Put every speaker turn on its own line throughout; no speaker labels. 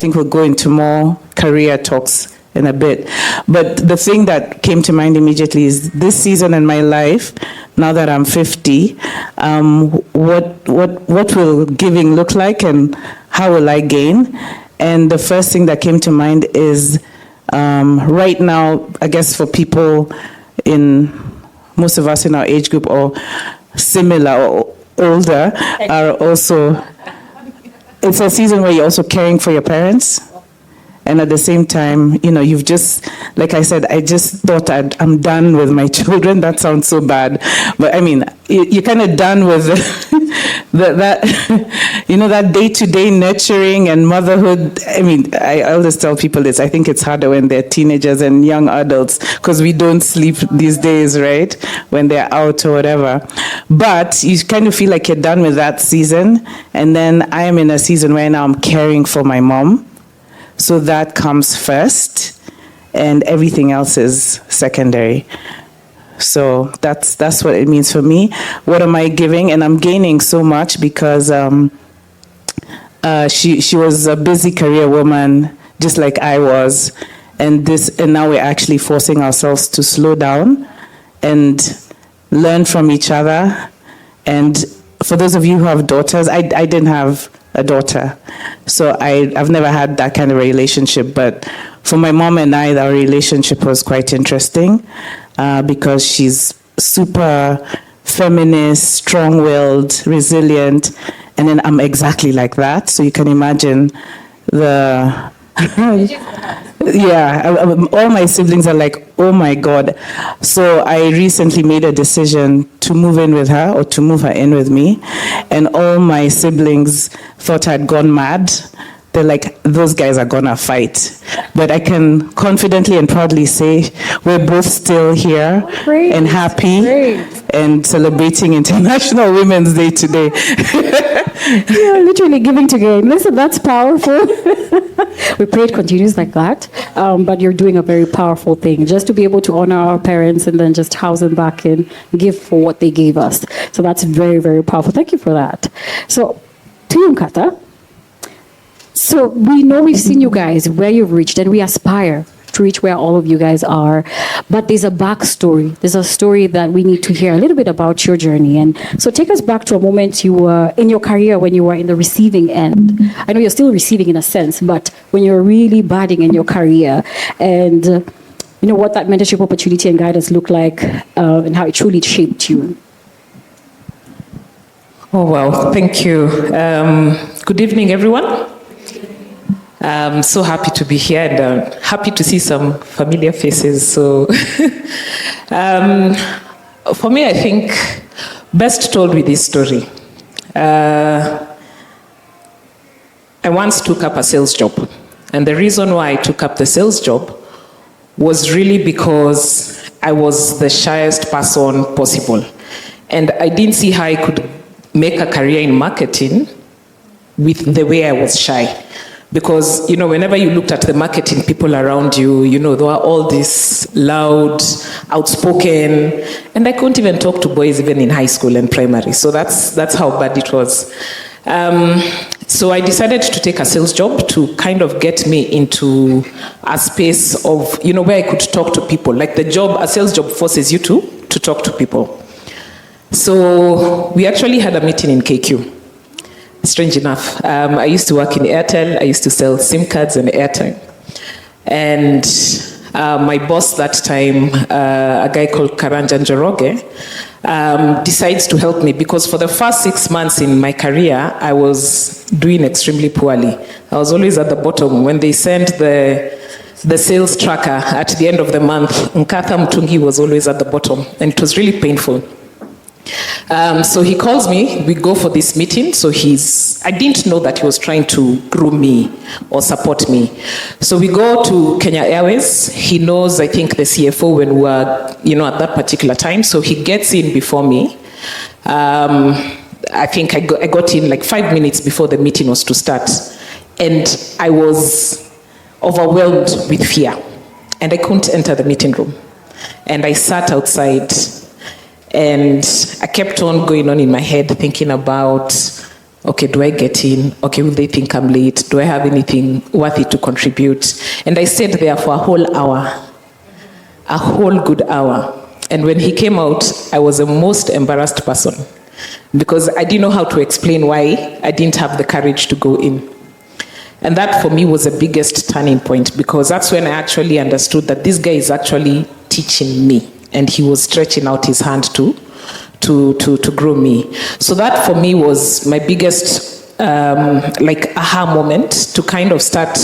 think we'll go into more career talks in a bit. But the thing that came to mind immediately is this season in my life, now that I'm 50, what will giving look like and how will I gain? And the first thing that came to mind is right now, I guess for people most of us in our age group or similar or older are also, it's a season where you're also caring for your parents. And at the same time, you've just, like I said, I just thought I'm done with my children. That sounds so bad. But I mean, you're kind of done with that day-to-day nurturing and motherhood. I mean, I always tell people this. I think it's harder when they're teenagers and young adults because we don't sleep these days, right? When they're out or whatever. But you kind of feel like you're done with that season. And then I am in a season where now I'm caring for my mom. So that comes first, and everything else is secondary. So that's what it means for me. What am I giving? And I'm gaining so much because she was a busy career woman, just like I was, and now we're actually forcing ourselves to slow down and learn from each other. And for those of you who have daughters, I didn't have a daughter. So I've never had that kind of a relationship, but for my mom and I, our relationship was quite interesting because she's super feminist, strong-willed, resilient, and then I'm exactly like that. So you can imagine all my siblings are like, oh my God. So I recently made a decision to move in with her or to move her in with me. And all my siblings thought I'd gone mad. They're like, those guys are gonna fight. But I can confidently and proudly say we're both still here and happy and celebrating International Women's Day today.
You're literally giving to gain. Listen, that's powerful. We pray it continues like that, but you're doing a very powerful thing, just to be able to honor our parents and then just house them back and give for what they gave us. So that's very, very powerful. Thank you for that. So, to you, Ǹkata. So we know we've seen you guys, where you've reached, and we aspire to reach where all of you guys are. But there's a backstory. There's a story that we need to hear a little bit about your journey. And so take us back to a moment you were in your career when you were in the receiving end. I know you're still receiving in a sense, but when you're really budding in your career and what that mentorship opportunity and guidance looked like and how it truly shaped you.
Oh, well, thank you. Good evening, everyone. I'm so happy to be here and happy to see some familiar faces. So, for me, I think best told with this story. I once took up a sales job, and the reason why I took up the sales job was really because I was the shyest person possible, and I didn't see how I could make a career in marketing with the way I was shy. Because, whenever you looked at the marketing people around you, they were all this loud, outspoken, and I couldn't even talk to boys even in high school and primary. So that's how bad it was. So I decided to take a sales job to kind of get me into a space of, where I could talk to people. Like a sales job forces you to talk to people. So we actually had a meeting in KQ. Strange enough, I used to work in Airtel. I used to sell SIM cards and airtime. And my boss that time, a guy called Karanja Njoroge, decides to help me because for the first 6 months in my career, I was doing extremely poorly. I was always at the bottom. When they sent the sales tracker at the end of the month, Nkatha Mtungi was always at the bottom, and it was really painful. So he calls me, we go for this meeting. So I didn't know that he was trying to groom me or support me. So we go to Kenya Airways. He knows, I think, the CFO when we were, at that particular time. So he gets in before me. I think I got in like 5 minutes before the meeting was to start. And I was overwhelmed with fear. And I couldn't enter the meeting room. And I sat outside. And I kept on going on in my head, thinking about Okay, do I get in? Okay, will they think I'm late? Do I have anything worthy to contribute? And I stayed there for a whole hour, a whole good hour. And when he came out, I was the most embarrassed person because I didn't know how to explain why I didn't have the courage to go in. And that for me was the biggest turning point, because that's when I actually understood that this guy is actually teaching me, and he was stretching out his hand to grow me. So that for me was my biggest aha moment, to kind of start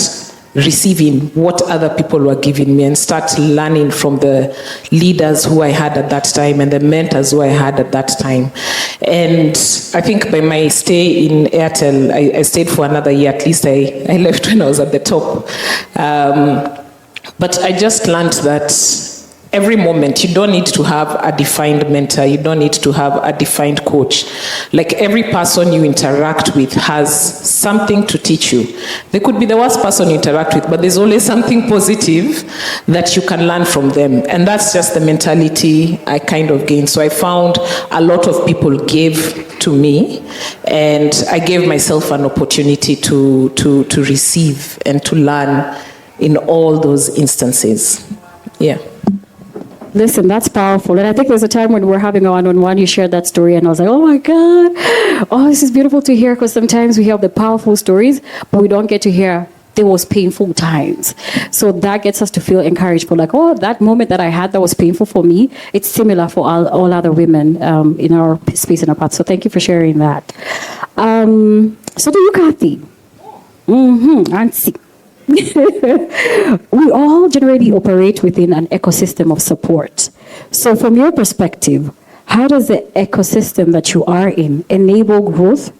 receiving what other people were giving me and start learning from the leaders who I had at that time and the mentors who I had at that time. And I think by my stay in Airtel, I stayed for another year. At least I left when I was at the top. But I just learned that every moment, you don't need to have a defined mentor. You don't need to have a defined coach. Like, every person you interact with has something to teach you. They could be the worst person you interact with, but there's always something positive that you can learn from them. And that's just the mentality I kind of gained. So I found a lot of people gave to me, and I gave myself an opportunity to receive and to learn in all those instances. Yeah.
Listen, that's powerful. And I think there's a time when we're having a one-on-one, you shared that story, and I was like, oh my God, oh, this is beautiful to hear, because sometimes we have the powerful stories, but we don't get to hear those painful times. So that gets us to feel encouraged for, like, oh, that moment that I had that was painful for me, it's similar for all other women in our space and our path. So thank you for sharing that. So to you, Kathy. Nancy. We all generally operate within an ecosystem of support. So from your perspective, how does the ecosystem that you are in enable growth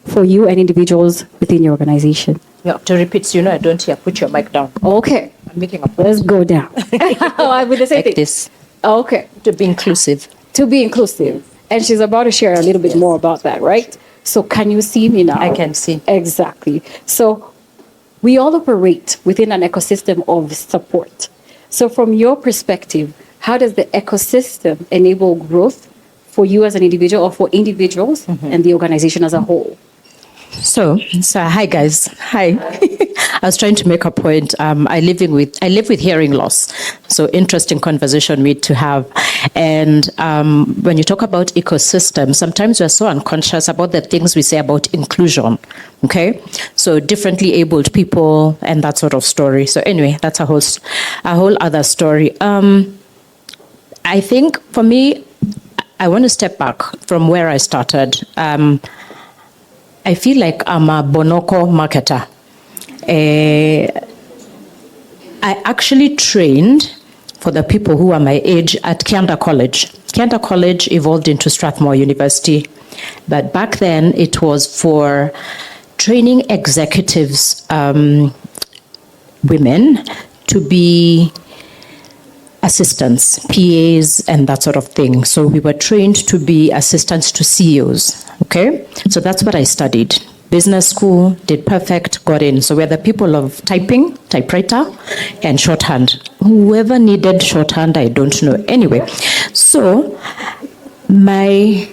for you and individuals within your organization?
You have to repeat, so I don't hear. Put your mic down.
Okay.
I'm making a point.
Let's go down. With the same
Like
thing.
this.
Okay.
To be inclusive.
To be inclusive. And she's about to share a little bit more about that, right? So can you see me now?
I can see.
Exactly. So we all operate within an ecosystem of support. So from your perspective, how does the ecosystem enable growth for you as an individual, or for individuals and the organization as a whole?
So hi guys. Hi. I was trying to make a point. I live with hearing loss. So interesting conversation we need to have. And when you talk about ecosystem, sometimes we're so unconscious about the things we say about inclusion. Okay, so differently abled people and that sort of story. So anyway, that's a whole other story. I think for me, I want to step back from where I started. I feel like I'm a bonoko marketer. I actually trained for the people who are my age at Kianda College. Kianda College evolved into Strathmore University, but back then it was for training executives, women, to be assistants, PAs, and that sort of thing. So we were trained to be assistants to CEOs, okay? So that's what I studied. Business school, did perfect, got in. So we're the people of typing, typewriter, and shorthand. Whoever needed shorthand, I don't know. Anyway, so my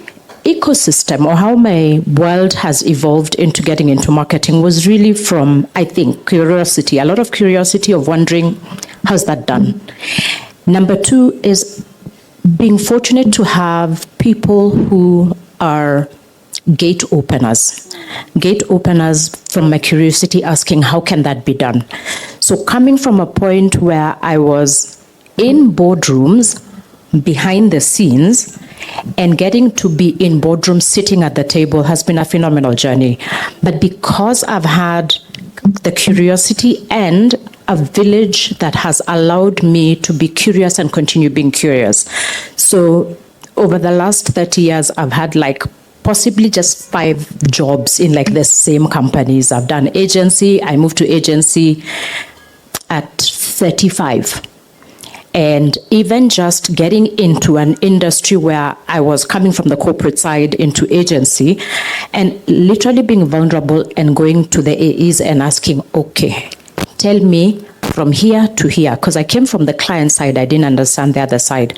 ecosystem, or how my world has evolved into getting into marketing, was really from, I think, curiosity. A lot of curiosity of wondering, how's that done? Number two is being fortunate to have people who are gate openers from my curiosity, asking, how can that be done? So coming from a point where I was in boardrooms, behind the scenes, and getting to be in boardrooms, sitting at the table, has been a phenomenal journey. But because I've had the curiosity and a village that has allowed me to be curious and continue being curious. So over the last 30 years, I've had like possibly just 5 jobs in like the same companies. I've done agency. I moved to agency at 35. And even just getting into an industry where I was coming from the corporate side into agency, and literally being vulnerable and going to the AEs and asking, okay, tell me from here to here, because I came from the client side, I didn't understand the other side.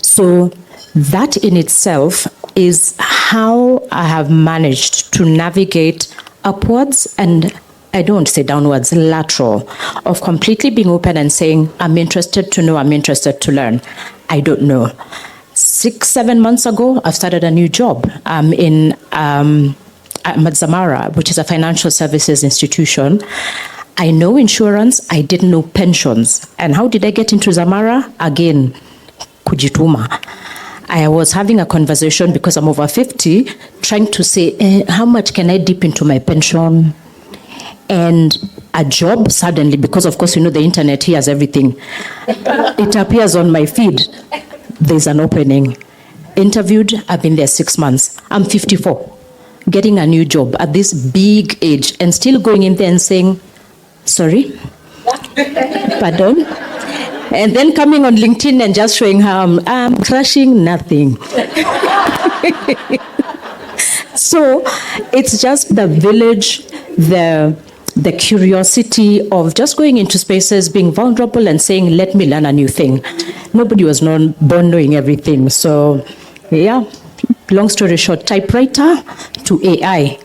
So That in itself is how I have managed to navigate upwards and I don't want to say downwards, lateral, of completely being open and saying, I'm interested to know, I'm interested to learn. I don't know. 6-7 months ago, I've started a new job. I'm at Zamara, which is a financial services institution. I know insurance, I didn't know pensions. And how did I get into Zamara? Again, kujituma. I was having a conversation because I'm over 50, trying to say, how much can I dip into my pension? And a job suddenly, because of course, the internet hears everything. It appears on my feed. There's an opening. Interviewed, I've been there 6 months. I'm 54, getting a new job at this big age and still going in there and saying, sorry, pardon? And then coming on LinkedIn and just showing how I'm crushing nothing. So it's just the village, the curiosity of just going into spaces, being vulnerable and saying, let me learn a new thing. Nobody was born knowing everything. So, yeah, long story short, typewriter to AI.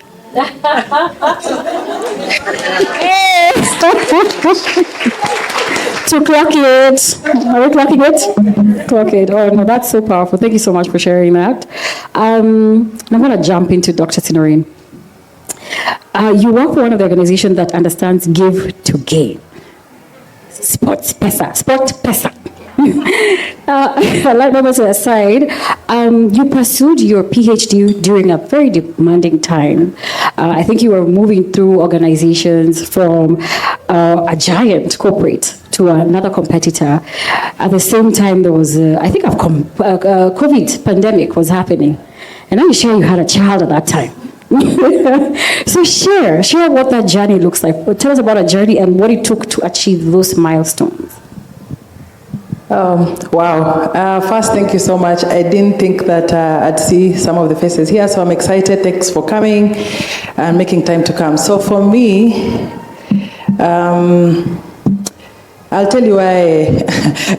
To clock it. Are we clocking it? Clock it. Oh, no, that's so powerful. Thank you so much for sharing that. I'm going to jump into Dr. Noreen. You work for one of the organizations that understands give to gain. SportPesa. Like numbers aside, you pursued your PhD during a very demanding time. I think you were moving through organizations from a giant corporate to another competitor. At the same time, there was, I think, COVID pandemic was happening. And I'm sure you had a child at that time. So share what that journey looks like. Tell us about a journey and what it took to achieve those milestones.
Wow. First, thank you so much. I didn't think that I'd see some of the faces here, so I'm excited. Thanks for coming and making time to come. So for me, I'll tell you why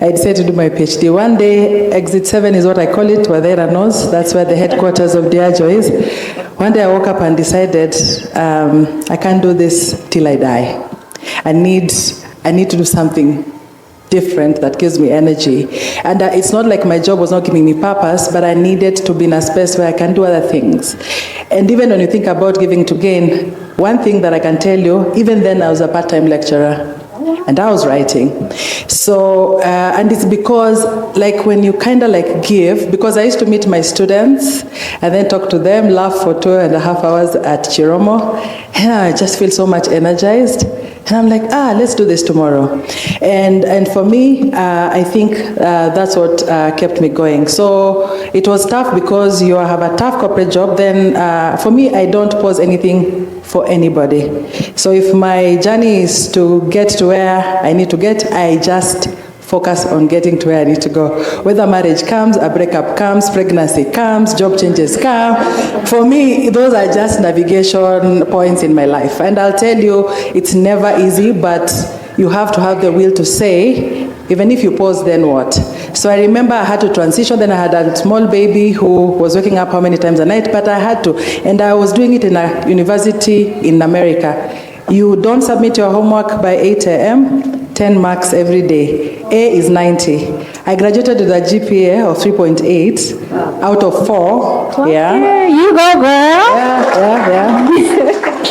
I decided to do my PhD. One day, Exit 7 is what I call it, 𝗪𝗀𝗄𝗃. That's where the headquarters of Diageo is. One day I woke up and decided, I can't do this till I die. I need to do something different that gives me energy. And it's not like my job was not giving me purpose, but I needed to be in a space where I can do other things. And even when you think about giving to gain, one thing that I can tell you, even then I was a part-time lecturer. And I was writing. So, and it's because, like, when you kind of like give, because I used to meet my students and then talk to them, laugh for 2.5 hours at Chiromo, and I just feel so much energized. And I'm like, let's do this tomorrow. And for me, I think that's what kept me going. So it was tough because you have a tough corporate job. Then for me, I don't pause anything for anybody. So if my journey is to get to where I need to get, I just focus on getting to where I need to go. Whether marriage comes, a breakup comes, pregnancy comes, job changes come. For me, those are just navigation points in my life. And I'll tell you, it's never easy, but you have to have the will to say, even if you pause, then what? So I remember I had to transition. Then I had a small baby who was waking up how many times a night, but I had to. And I was doing it in a university in America. You don't submit your homework by 8 a.m., 10 marks every day. A is 90. I graduated with a GPA of 3.8 out of 4. Yeah.
You go, girl.
Yeah.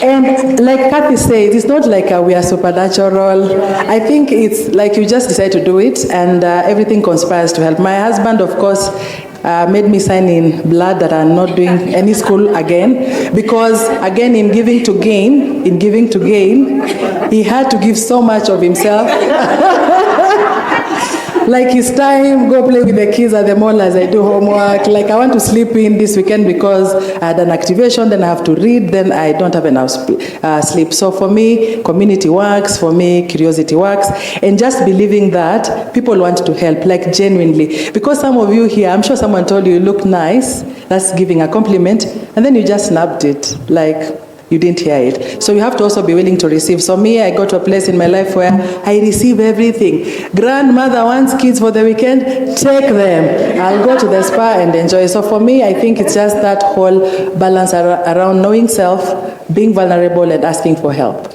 And like 𝗏𝗏𝗏𝗏 said, it's not like we are supernatural. I think it's like you just decide to do it and everything conspires to help. My husband, of course, made me sign in blood that I'm not doing any school again, because again, in giving to gain, he had to give so much of himself. Like his time, go play with the kids at the mall as I do homework. Like I want to sleep in this weekend because I had an activation, then I have to read, then I don't have enough sleep. So for me, community works, for me, curiosity works, and just believing that people want to help, like genuinely. Because some of you here, I'm sure someone told you look nice, that's giving a compliment, and then you just snapped it. Like, you didn't hear it. So you have to also be willing to receive. So me, I got to a place in my life where I receive everything. Grandmother wants kids for the weekend, take them. I'll go to the spa and enjoy. So for me, I think it's just that whole balance around knowing self, being vulnerable, and asking for help.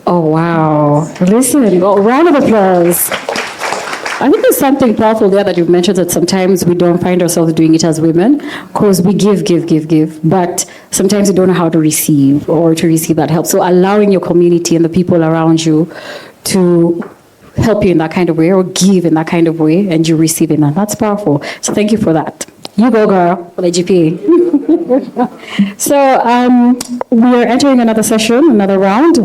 Oh, wow. Listen, round of applause. I think there's something powerful there that you've mentioned, that sometimes we don't find ourselves doing it as women because we give, but sometimes you don't know how to receive or to receive that help. So allowing your community and the people around you to help you in that kind of way or give in that kind of way and you receive it, and that's powerful. So thank you for that. You go, girl, for the GPA. So we are entering another session, another round,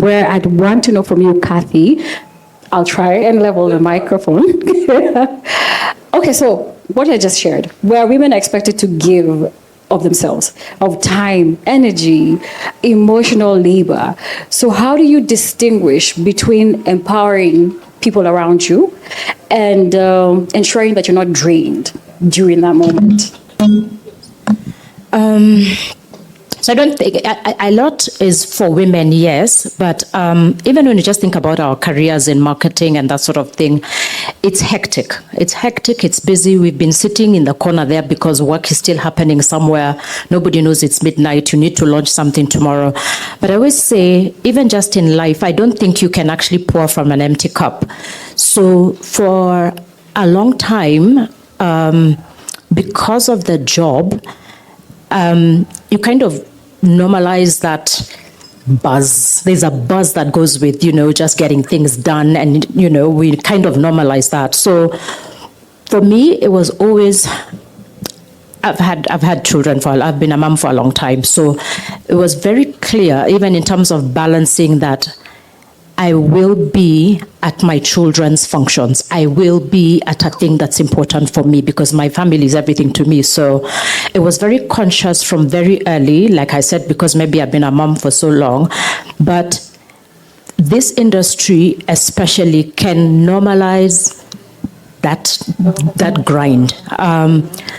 where I'd want to know from you, Kathy. I'll try and level the microphone. Okay, so what I just shared, where women are expected to give of themselves, of time, energy, emotional labor. So how do you distinguish between empowering people around you and ensuring that you're not drained during that moment?
So I don't think a lot is for women, yes, but even when you just think about our careers in marketing and that sort of thing, it's hectic. It's hectic, it's busy. We've been sitting in the corner there because work is still happening somewhere. Nobody knows it's midnight. You need to launch something tomorrow. But I always say, even just in life, I don't think you can actually pour from an empty cup. So for a long time, because of the job, you kind of normalize that buzz. There's a buzz that goes with, just getting things done. And, we kind of normalize that. So for me, it was always, I've had children I've been a mom for a long time. So it was very clear, even in terms of balancing that I will be at my children's functions. I will be at a thing that's important for me because my family is everything to me. So it was very conscious from very early, like I said, because maybe I've been a mom for so long. But this industry especially can normalize that grind.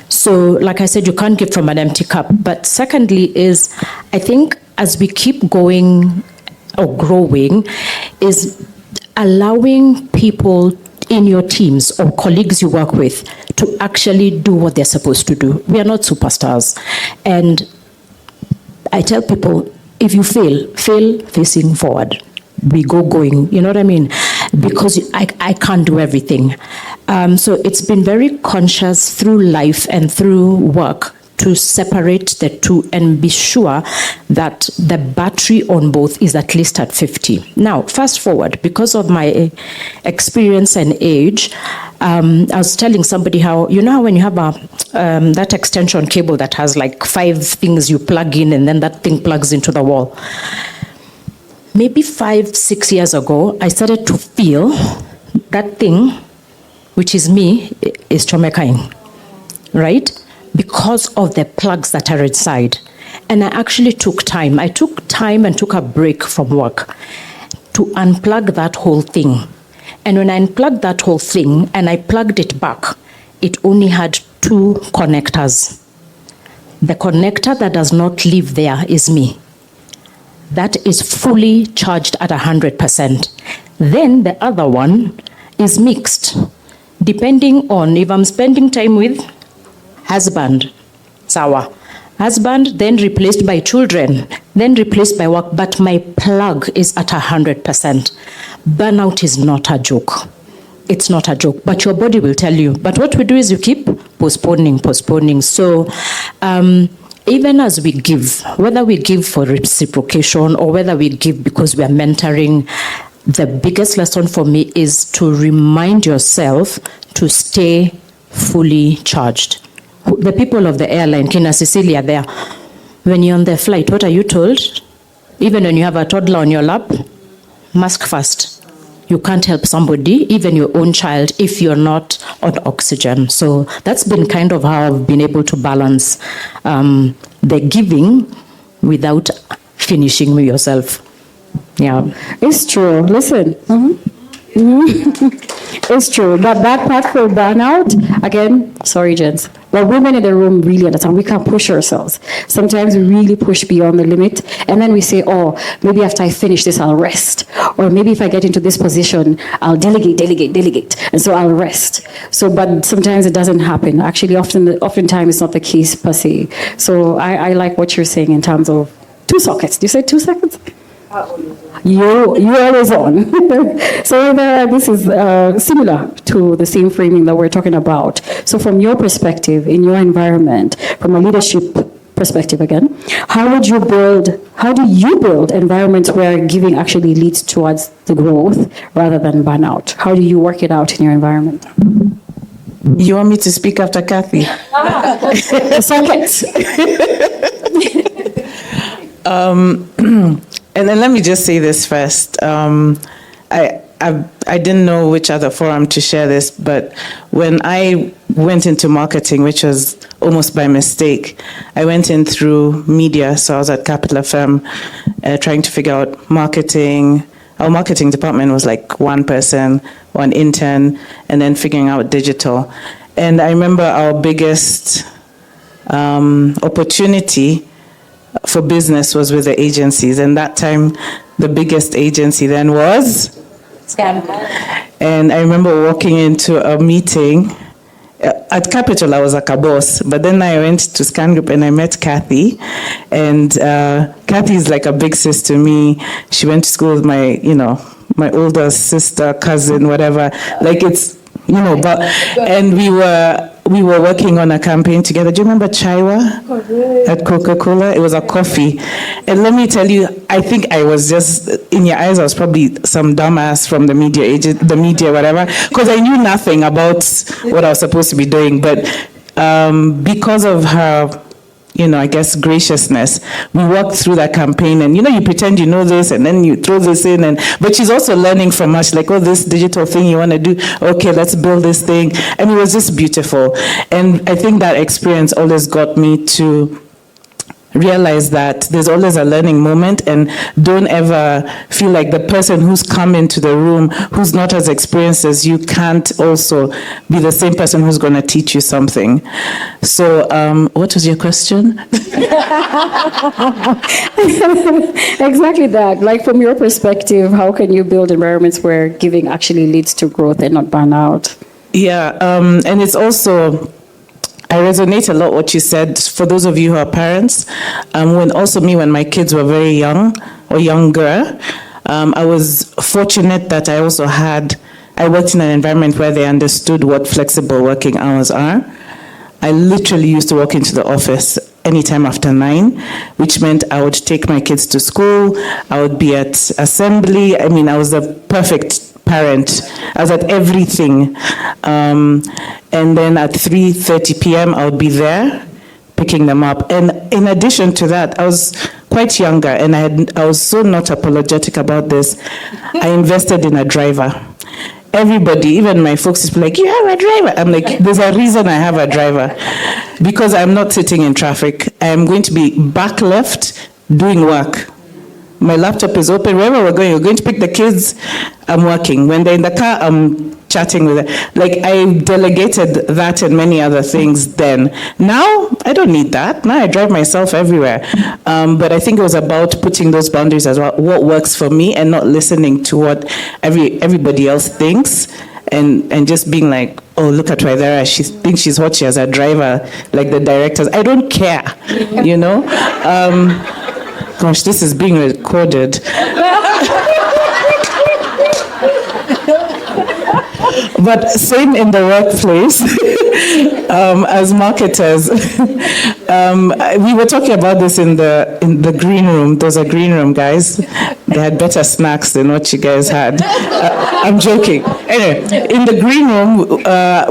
So like I said, you can't give from an empty cup. But secondly is, I think as we keep going or growing, is allowing people in your teams or colleagues you work with to actually do what they're supposed to do. We are not superstars. And I tell people, if you fail facing forward. We go going, you know what I mean? Because I can't do everything. So it's been very conscious through life and through work to separate the two and be sure that the battery on both is at least at 50. Now, fast forward, because of my experience and age, I was telling somebody how, how when you have that extension cable that has like 5 things you plug in and then that thing plugs into the wall. Maybe 5-6 years ago, I started to feel that thing, which is me, is 𝗪𝗪𝗁, right? Because of the plugs that are inside. And I actually took time. I took time and took a break from work to unplug that whole thing. And when I unplugged that whole thing and I plugged it back, it only had 2 connectors. The connector that does not live there is me. That is fully charged at 100%. Then the other one is mixed, depending on if I'm spending time with husband, sawa. Husband, then replaced by children, then replaced by work, but my plug is at 100%. Burnout is not a joke. It's not a joke, but your body will tell you. But what we do is you keep postponing. So even as we give, whether we give for reciprocation or whether we give because we are mentoring, the biggest lesson for me is to remind yourself to stay fully charged. The people of the airline, Kina Cecilia there, when you're on the flight, what are you told? Even when you have a toddler on your lap, mask first. You can't help somebody, even your own child, if you're not on oxygen. So that's been kind of how I've been able to balance the giving without finishing with yourself. Yeah.
It's true. Listen. It's true. But that part for burnout, again, sorry, gents. Well, women in the room really understand. We can push ourselves. Sometimes we really push beyond the limit. And then we say, oh, maybe after I finish this, I'll rest. Or maybe if I get into this position, I'll delegate. And so I'll rest. So, but sometimes it doesn't happen. Actually, oftentimes it's not the case per se. So I like what you're saying in terms of 2 sockets. Do you say 2 seconds? You're always on. So this is similar to the same framing that we're talking about. So from your perspective, in your environment, from a leadership perspective again, how do you build environments where giving actually leads towards the growth rather than burnout? How do you work it out in your environment?
You want me to speak after Kathy?
The sockets.
And then let me just say this first. I didn't know which other forum to share this, but when I went into marketing, which was almost by mistake, I went in through media. So I was at 𝗏𝗲𝗃 trying to figure out marketing. Our marketing department was like 1 person, 1 intern, and then figuring out digital. And I remember our biggest opportunity for business was with the agencies, and that time the biggest agency then was
Scan.
And I remember walking into a meeting at Capital. I was like a boss, but then I went to Scan Group and I met Kathy, and Kathy is like a big sis to me. She went to school with my older sister, cousin, whatever. Like it's but and we were working on a campaign together. Do you remember 𝗪𝗁𝗶𝗶 at Coca-Cola? It was a coffee. And let me tell you, I think I was just, in your eyes, I was probably some dumbass from the media, whatever, because I knew nothing about what I was supposed to be doing. But because of her, I guess, graciousness, we walked through that campaign, and you pretend you know this, and then you throw this in, but she's also learning from us, like, oh, this digital thing you want to do, okay, let's build this thing, and it was just beautiful. And I think that experience always got me to realize that there's always a learning moment, and don't ever feel like the person who's come into the room who's not as experienced as you can't also be the same person who's going to teach you something. So what was your question?
Exactly that. Like, from your perspective, how can you build environments where giving actually leads to growth and not burnout?
Yeah, and it's also, I resonate a lot what you said. For those of you who are parents, when my kids were very young or younger, I was fortunate that I worked in an environment where they understood what flexible working hours are. I literally used to walk into the office anytime after 9, which meant I would take my kids to school, I would be at assembly. I mean, I was the perfect parent. I was at everything. And then at 3:30 p.m., I would be there picking them up. And in addition to that, I was quite younger, and I was so not apologetic about this. I invested in a driver. Everybody, even my folks, is like, you have a driver. I'm like, there's a reason I have a driver. Because I'm not sitting in traffic. I'm going to be back left doing work. My laptop is open. Wherever we're going to pick the kids, I'm working. When they're in the car, I'm chatting with them. Like, I delegated that and many other things then. Now, I don't need that. Now I drive myself everywhere. But I think it was about putting those boundaries as well. What works for me, and not listening to what everybody else thinks. And just being like, oh, look at 𝗪𝗁𝗃, she thinks she's hot, she has a driver, like the directors. I don't care, Gosh, this is being recorded. But same in the workplace, as marketers. We were talking about this in the green room. There was a green room, guys. They had better snacks than what you guys had. I'm joking. Anyway, in the green room,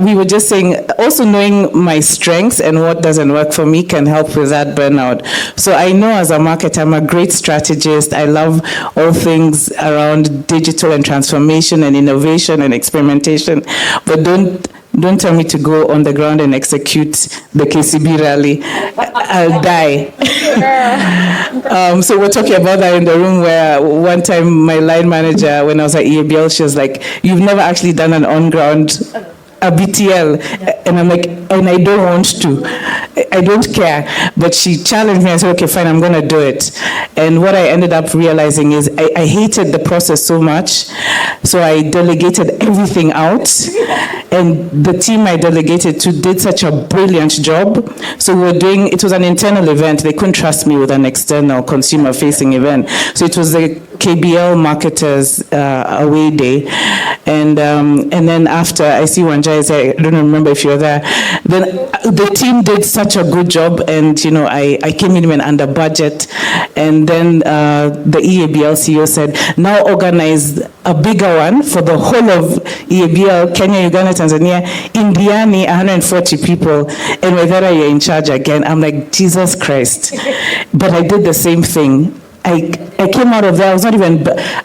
we were just saying, also knowing my strengths and what doesn't work for me can help with that burnout. So I know as a marketer, I'm a great strategist. I love all things around digital and transformation and innovation and experimentation. But don't Don't tell me to go on the ground and execute the KCB rally. I'll die. So we're talking about that in the room where one time my line manager, when I was at 𝗂𝗶𝘁𝗵𝗆, she was like, you've never actually done an on-ground a BTL. And I'm like, and I don't want to. I don't care. But she challenged me and said, okay, fine, I'm going to do it. And what I ended up realizing is I hated the process so much. So I delegated everything out. And the team I delegated to did such a brilliant job. So it was an internal event. They couldn't trust me with an external consumer-facing event. So it was the KBL Marketers away day. And then after, I see 𝗪𝗀𝗶𝗿, I don't remember if you're there. Then the team did such a good job, and I came in even under budget. And then the 𝗂𝗑𝗫𝗄 CEO said, now organize a bigger one for the whole of 𝗂𝗑𝗫𝗄, Kenya, Uganda, Tanzania, Indiani, 140 people, and 𝗪𝗀𝗀𝗃, you're in charge again. I'm like, Jesus Christ. But I did the same thing. I came out of there,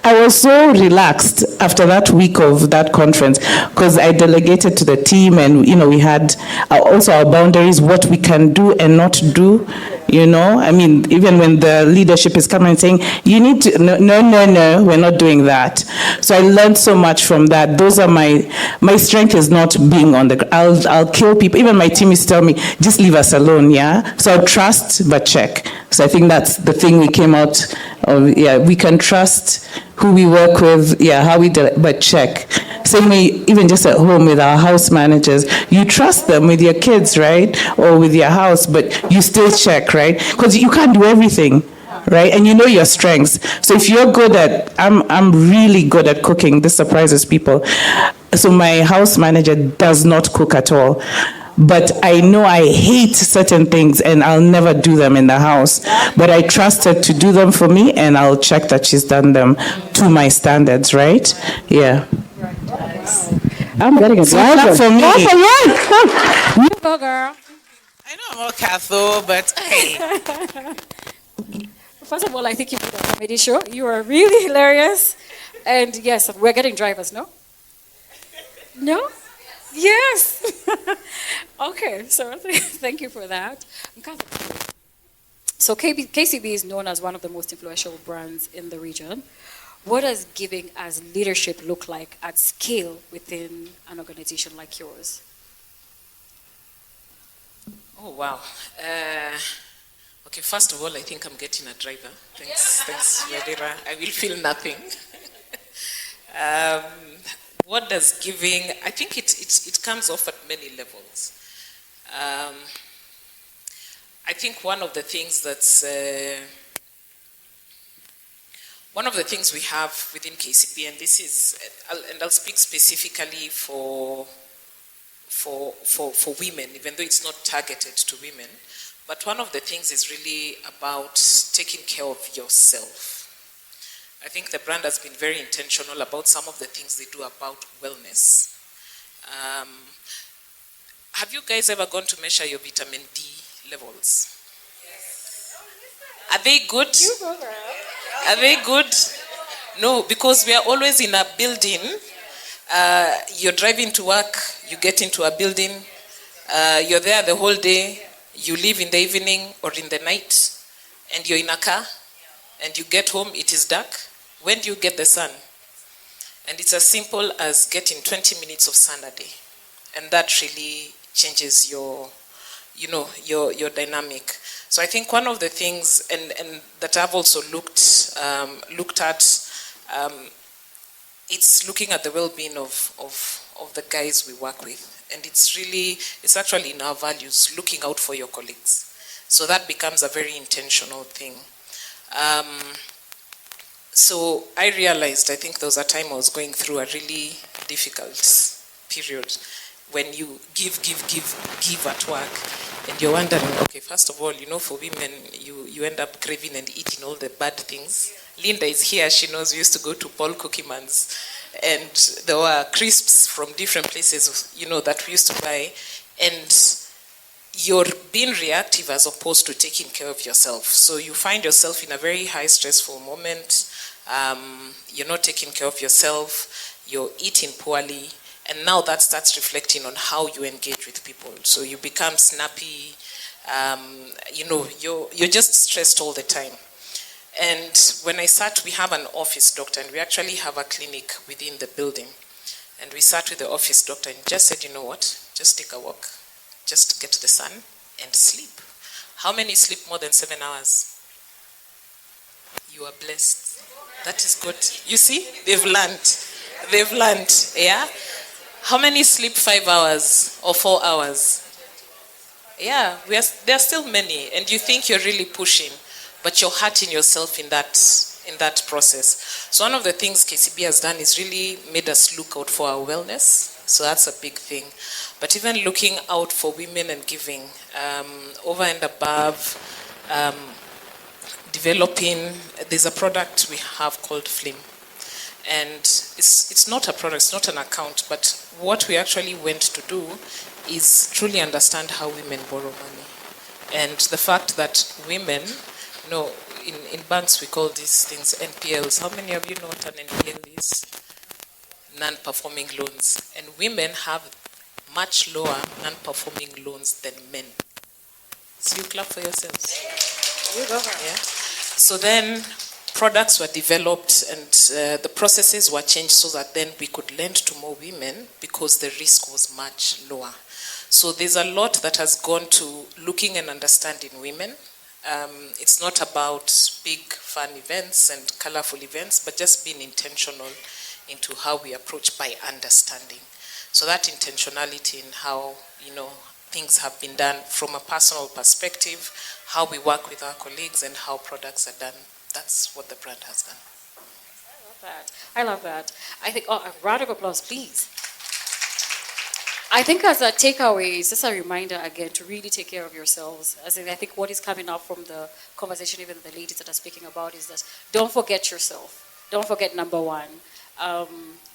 I was so relaxed after that week of that conference, because I delegated to the team, and we had also our boundaries, what we can do and not do. I mean, even when the leadership is coming and saying, you need to, no, we're not doing that. So I learned so much from that. Those are my strength is not being on the, I'll kill people. Even my team is telling me, just leave us alone, yeah? So I'll trust, but check. So I think that's the thing we came out of, yeah, we can trust who we work with, yeah, how we do it, but check. Same way, even just at home with our house managers, you trust them with your kids, right? Or with your house, but you still check, right? Because you can't do everything, right? And you know your strengths. So if you're good at, I'm really good at cooking, this surprises people. So my house manager does not cook at all. But I know I hate certain things and I'll never do them in the house. But I trust her to do them for me, and I'll check that she's done them to my standards, right? Yeah.
I'm getting a driver.
For me.
You go, girl.
I know I'm all Catho, but hey.
First of all, I think you did a comedy show. You are really hilarious. And yes, we're getting drivers, no? No? Yes. Okay, so thank you for that. So KCB is known as one of the most influential brands in the region. What does giving as leadership look like at scale within an organization like yours?
Oh, wow. Okay, first of all, I think I'm getting a driver. Thanks, 𝗪𝗀𝗀𝗃. I will feel nothing. What does giving, I think it comes off at many levels. I think one of the things we have within KCB, and this is, and I'll speak specifically for women, even though it's not targeted to women, but one of the things is really about taking care of yourself. I think the brand has been very intentional about some of the things they do about wellness. Have you guys ever gone to measure your vitamin D levels? Yes. Are they good? Are they good? No, because we are always in a building. You're driving to work, you get into a building, you're there the whole day, you leave in the evening or in the night, and you're in a car, and you get home, it is dark. When do you get the sun? And it's as simple as getting 20 minutes of sun a day. And that really changes your dynamic. So I think one of the things, and that I've also looked at, it's looking at the well-being of the guys we work with. And it's actually in our values, looking out for your colleagues. So that becomes a very intentional thing. So I realized, I think there was a time I was going through a really difficult period when you give at work, and you're wondering, okay, first of all, for women, you end up craving and eating all the bad things. Linda is here, she knows we used to go to 𝗏𝗏𝗃𝗵𝗲𝗃, and there were crisps from different places, that we used to buy, and you're being reactive as opposed to taking care of yourself. So you find yourself in a very high stressful moment, you're not taking care of yourself, you're eating poorly, And now that starts reflecting on how you engage with people. So you become snappy, you're just stressed all the time. And when I sat, we have an office doctor, and we actually have a clinic within the building. And we sat with the office doctor and just said, you know what, just take a walk, just get to the sun and sleep. How many sleep more than 7 hours? You are blessed. That is good. You see, they've learned, yeah? How many sleep 5 hours or 4 hours? Yeah, there are still many, and you think you're really pushing, but you're hurting yourself in that process. So one of the things KCB has done is really made us look out for our wellness. So that's a big thing. But even looking out for women and giving, over and above, developing, there's a product we have called Flim. And it's not a product, it's not an account, but what we actually went to do is truly understand how women borrow money. And the fact that women, in banks we call these things NPLs. How many of you know what an NPL is? Non-performing loans. And women have much lower non-performing loans than men. So you clap for yourselves. Yeah. So then products were developed and the processes were changed so that then we could lend to more women because the risk was much lower. So there's a lot that has gone to looking and understanding women. It's not about big fun events and colorful events, but just being intentional into how we approach by understanding. So that intentionality in how, things have been done from a personal perspective, how we work with our colleagues and how products are done. That's what the brand has done.
I love that. I think, a round of applause, please. I think as a takeaway, it's just a reminder again to really take care of yourselves. I think what is coming up from the conversation, even the ladies that are speaking about, is that don't forget yourself. Don't forget number one.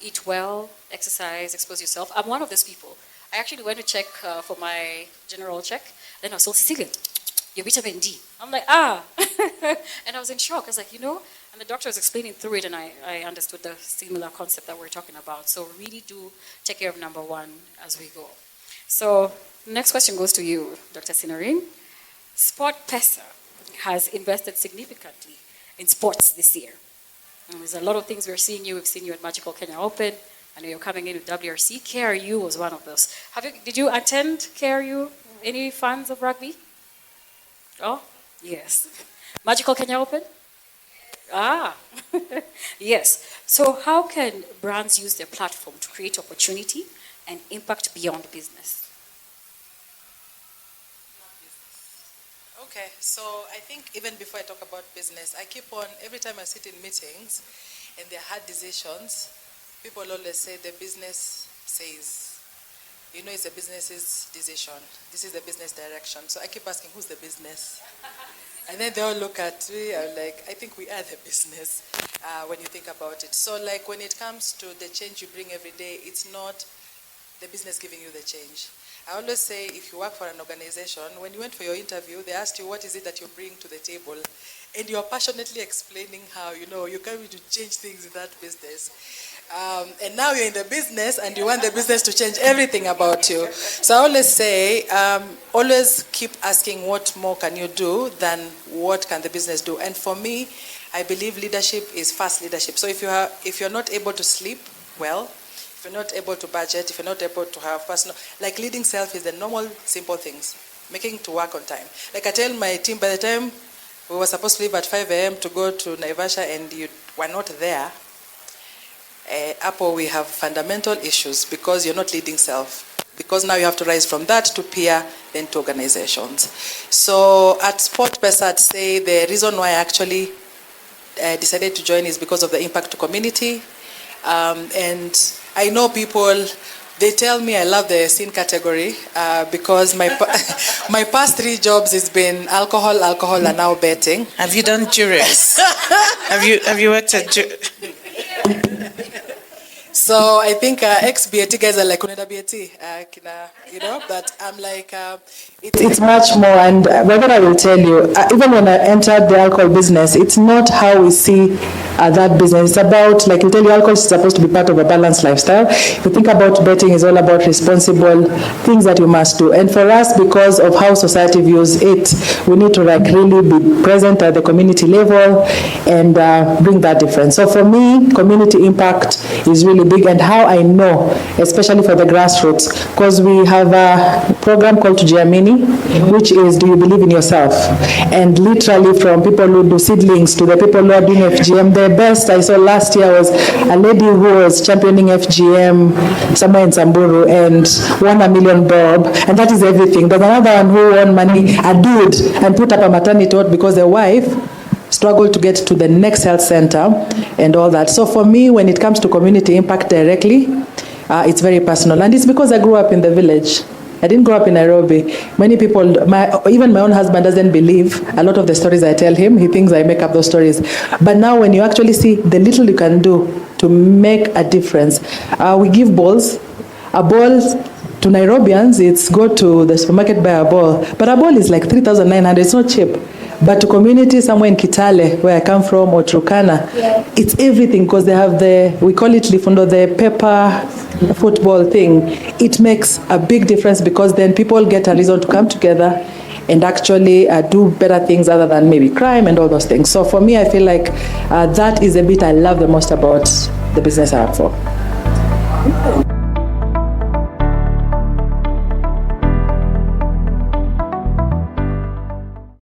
Eat well, exercise, expose yourself. I'm one of those people. I actually went to check for my general check. Then I was told, Cecilia, your vitamin D. I'm like, and I was in shock. I was like, and the doctor was explaining through it, and I understood the similar concept that we're talking about. So really do take care of number one as we go. So next question goes to you, Dr. Sinarin. SportPesa has invested significantly in sports this year. And there's a lot of things we're seeing you. We've seen you at Magical Kenya Open. I know you're coming in with WRC. KRU was one of those. Did you attend KRU? Any fans of rugby? Oh, yes. Magical Kenya Open? Yes. So how can brands use their platform to create opportunity and impact beyond business?
Okay, so I think even before I talk about business, I keep on, every time I sit in meetings and they're hard decisions, people always say the business says, it's a business's decision. This is the business direction. So I keep asking, who's the business? And then they all look at me, I'm like, I think we are the business when you think about it. So like when it comes to the change you bring every day, it's not the business giving you the change. I always say if you work for an organization, when you went for your interview, they asked you what is it that you bring to the table. And you're passionately explaining how, you're coming to change things in that business. And now you're in the business and you want the business to change everything about you. So I always say, always keep asking what more can you do than what can the business do. And for me, I believe leadership is fast leadership. So if you're not able to sleep well, if you're not able to budget, if you're not able to have personal, like leading self is the normal, simple things. Making to work on time. Like I tell my team, by the time we were supposed to leave at 5 a.m. to go to 𝗪𝗶𝗁 and you were not there, Apple, we have fundamental issues because you're not leading self. Because now you have to rise from that to peer, then to organizations. So at SportPesa, I'd say the reason why I actually decided to join is because of the impact to community. And I know people, they tell me I love the sin category because my my past 3 jobs has been alcohol, and now betting.
Have you done juries? have you worked at
So I think ex-BAT guys are like 𝗪𝗶𝗁𝗶𝗿, but I'm like, it's much more. And whether I will tell you, even when I entered the alcohol business, it's not how we see that business. It's about, like you tell you, alcohol is supposed to be part of a balanced lifestyle. If you think about betting, it's all about responsible things that you must do. And for us, because of how society views it, we need to like really be present at the community level and bring that difference. So for me, community impact is really big, and how I know, especially for the grassroots, because we have a program called 𝗪𝗀𝗻𝗻𝗻, which is Do You Believe in Yourself? And literally from people who do seedlings to the people who are doing FGM, the best I saw last year was a lady who was championing FGM somewhere in Samburu and won $1 million bob, and that is everything. There's another one who won money, a dude, and put up a maternity ward because the wife struggled to get to the next health center and all that. So for me, when it comes to community impact directly, it's very personal. And it's because I grew up in the village. I didn't grow up in Nairobi. Many people, even my own husband doesn't believe a lot of the stories I tell him. He thinks I make up those stories. But now when you actually see the little you can do to make a difference, we give balls. A ball to Nairobians, it's go to the supermarket, buy a ball. But a ball is like 3,900, it's not cheap. But to communities somewhere in Kitale, where I come from, or Turkana, it's everything, because they have we call it Lifundo, the pepper football thing. It makes a big difference, because then people get a reason to come together and actually do better things other than maybe crime and all those things. So for me, I feel like that is a bit I love the most about the business I work for.